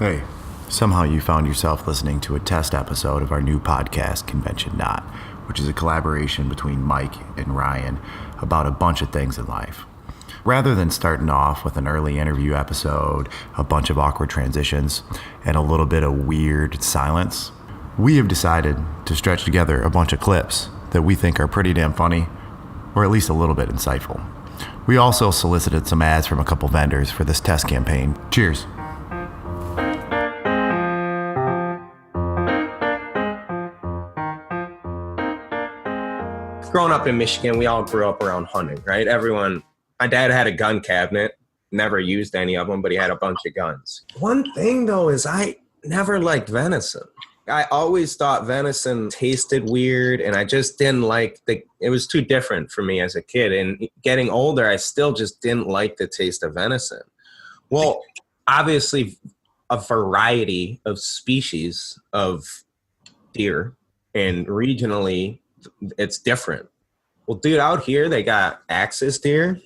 Hey, somehow you found yourself listening to a test episode of our new podcast, conventioNOT, which is a collaboration between Mike and Ryan about a bunch of things in life. Rather than starting off with an early interview episode, a bunch of awkward transitions, and a little bit of weird silence, we have decided to stretch together a bunch of clips that we think are pretty damn funny, or at least a little bit insightful. We also solicited some ads from a couple vendors for this test campaign. Cheers. Growing up in Michigan, we all grew up around hunting, right? My dad had a gun cabinet, never used any of them, but he had a bunch of guns. One thing though is I never liked venison. I always thought venison tasted weird, and I just didn't like it was too different for me as a kid. And getting older, I still just didn't like the taste of venison. Well, obviously a variety of species of deer, and regionally it's different. Well, dude, out here they got axis deer.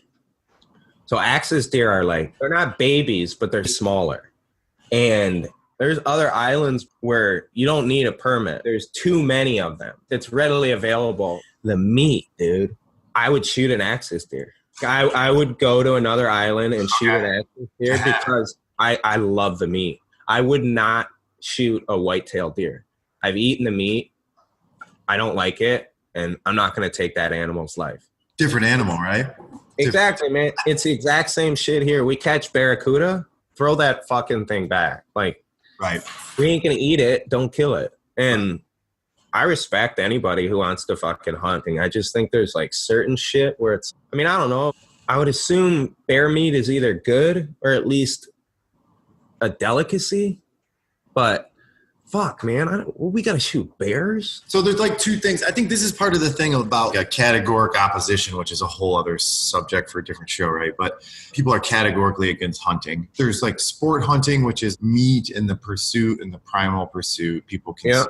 So axis deer are they're not babies, but they're smaller. And there's other islands where you don't need a permit. There's too many of them. It's readily available. The meat, dude, I would shoot an axis deer. I would go to another island and shoot an axis deer because I love the meat. I would not shoot a white-tailed deer. I've eaten the meat. I don't like it, and I'm not going to take that animal's life. Different animal, right? Exactly, man. It's the exact same shit here. We catch barracuda, throw that fucking thing back. Right. We ain't going to eat it. Don't kill it. And I respect anybody who wants to fucking hunt. I just think there's certain shit where I don't know. I would assume bear meat is either good or at least a delicacy, but fuck, man, we got to shoot bears? So there's two things. I think this is part of the thing about categoric opposition, which is a whole other subject for a different show, right? But people are categorically against hunting. There's sport hunting, which is meat in the pursuit, in the primal pursuit. People can. Yep.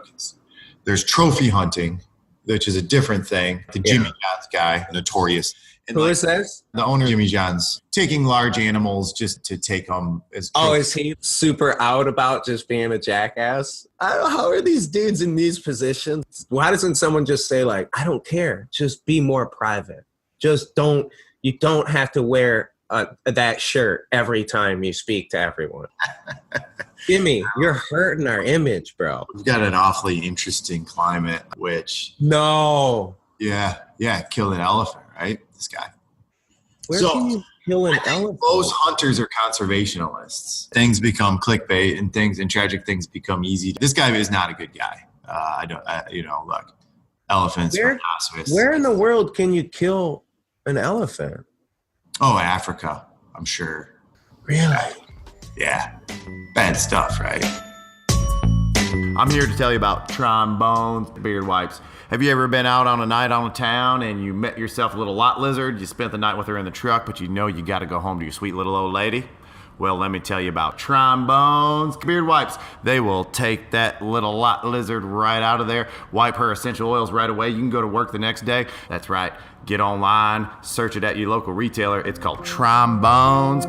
There's trophy hunting, which is a different thing. The Jimmy John's guy, notorious. And who is this? The owner of Jimmy John's, taking large animals just to take them as trophy. Oh, is he super out about just being a jackass? How are these dudes in these positions? Why doesn't someone just say I don't care, just be more private. You don't have to wear that shirt every time you speak to everyone. Jimmy, you're hurting our image, bro. We've got an awfully interesting climate, which... No. Yeah, kill an elephant, right? This guy. Where can you kill an elephant? Most hunters are conservationists. Things become clickbait, and tragic things become easy. This guy is not a good guy. Look, elephants, rhinoceros. Where in the world can you kill an elephant? Oh, Africa, I'm sure. Really? Yeah. Bad stuff, right? I'm here to tell you about trombones, beard wipes. Have you ever been out on a night on a town and you met yourself a little lot lizard? You spent the night with her in the truck, but you know you got to go home to your sweet little old lady? Well, let me tell you about trombones beard wipes. They will take that little lot lizard right out of there, wipe her essential oils right away. You can go to work the next day. That's right. Get online, search it at your local retailer. It's called Trombones.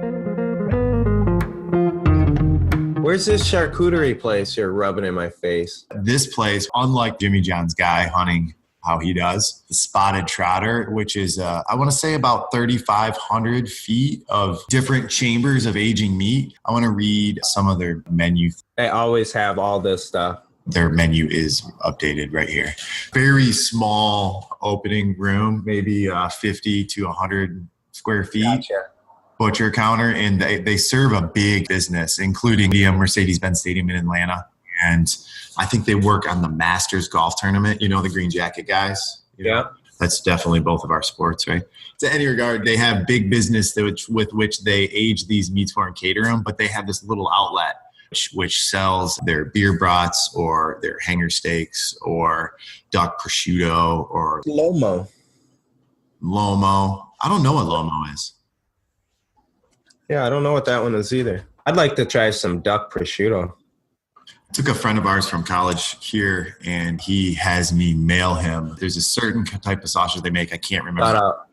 Where's this charcuterie place you're rubbing in my face? This place, unlike Jimmy John's guy hunting how he does, the Spotted Trotter, which is, I want to say about 3,500 feet of different chambers of aging meat. I want to read some of their menu. They always have all this stuff. Their menu is updated right here. Very small opening room, maybe 50 to 100 square feet. Gotcha. Butcher counter, and they serve a big business, including the Mercedes-Benz Stadium in Atlanta. And I think they work on the Masters golf tournament, the green jacket guys. Yeah. That's definitely both of our sports, right? To any regard, they have big business with which they age these meats for and cater them, but they have this little outlet which sells their beer brats or their hanger steaks or duck prosciutto or Lomo. I don't know what Lomo is. Yeah, I don't know what that one is either. I'd like to try some duck prosciutto. I took a friend of ours from college here, and he has me mail him. There's a certain type of sausage they make. I can't remember.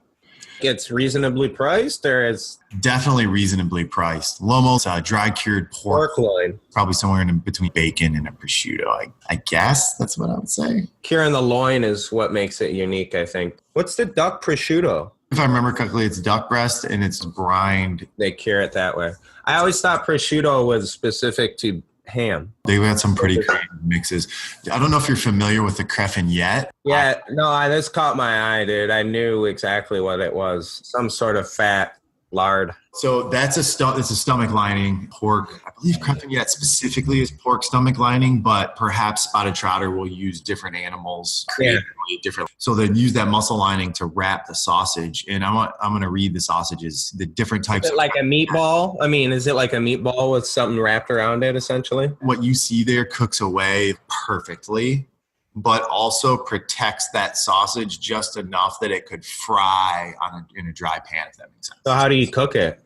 It's reasonably priced, or is Definitely reasonably priced. Lomo's dry cured pork, loin? probably somewhere in between bacon and a prosciutto. I guess that's what I would say. Curing the loin is what makes it unique, I think. What's the duck prosciutto? If I remember correctly, it's duck breast and it's brined. They cure it that way. I always thought prosciutto was specific to ham. They've got some pretty creative mixes. I don't know if you're familiar with the creffignette. Yeah, no, this caught my eye, dude. I knew exactly what it was. Some sort of fat lard. So that's it's a stomach lining pork. I believe creffignette specifically is pork stomach lining, but perhaps spotted trotter will use different animals creatively different. So they use that muscle lining to wrap the sausage. And I'm going to read the sausages, the different types. Is it like a meatball? I mean, is it like a meatball with something wrapped around it, essentially? What you see there cooks away perfectly, but also protects that sausage just enough that it could fry in a dry pan, if that makes sense. So how do you cook it?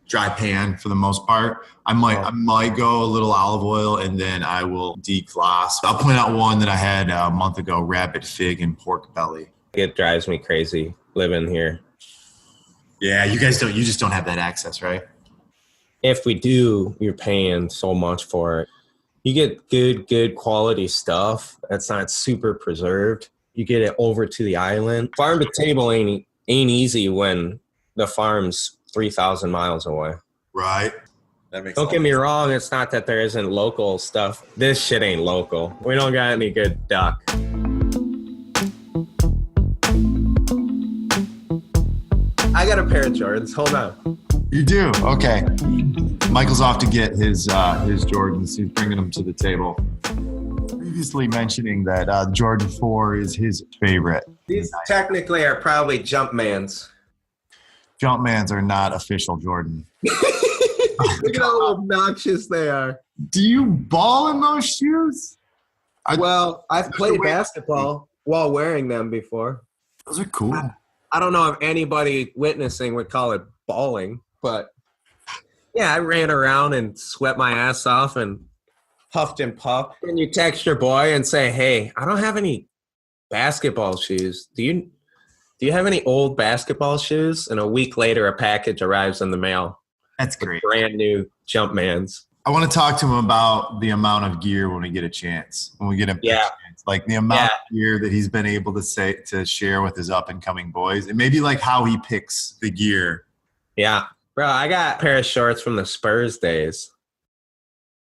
Dry pan for the most part. I might go a little olive oil and then I will decloss. I'll point out one that I had a month ago, rabbit fig and pork belly. It drives me crazy living here. Yeah, you just don't have that access, right? If we do, you're paying so much for it. You get good quality stuff that's not super preserved. You get it over to the island. Farm to table ain't easy when the farm's 3,000 miles away. Right. Don't get me wrong, it's not that there isn't local stuff. This shit ain't local. We don't got any good duck. I got a pair of Jordans. Hold on. You do? Okay. Michael's off to get his Jordans. He's bringing them to the table. Previously mentioning that Jordan 4 is his favorite. These technically are probably Jumpmans. Jumpmans are not official Jordan. Look at how obnoxious they are. Do you ball in those shoes? Well, I've played basketball while wearing them before. Those are cool. I don't know if anybody witnessing would call it balling, but yeah, I ran around and sweat my ass off and huffed and puffed. And you text your boy and say, hey, I don't have any basketball shoes. Do you have any old basketball shoes? And a week later, a package arrives in the mail. That's great. Brand new Jumpmans. I want to talk to him about the amount of gear when we get a chance. When we get a chance. Like the amount of gear that he's been able to share with his up and coming boys. And maybe like how he picks the gear. Yeah. Bro, I got a pair of shorts from the Spurs days.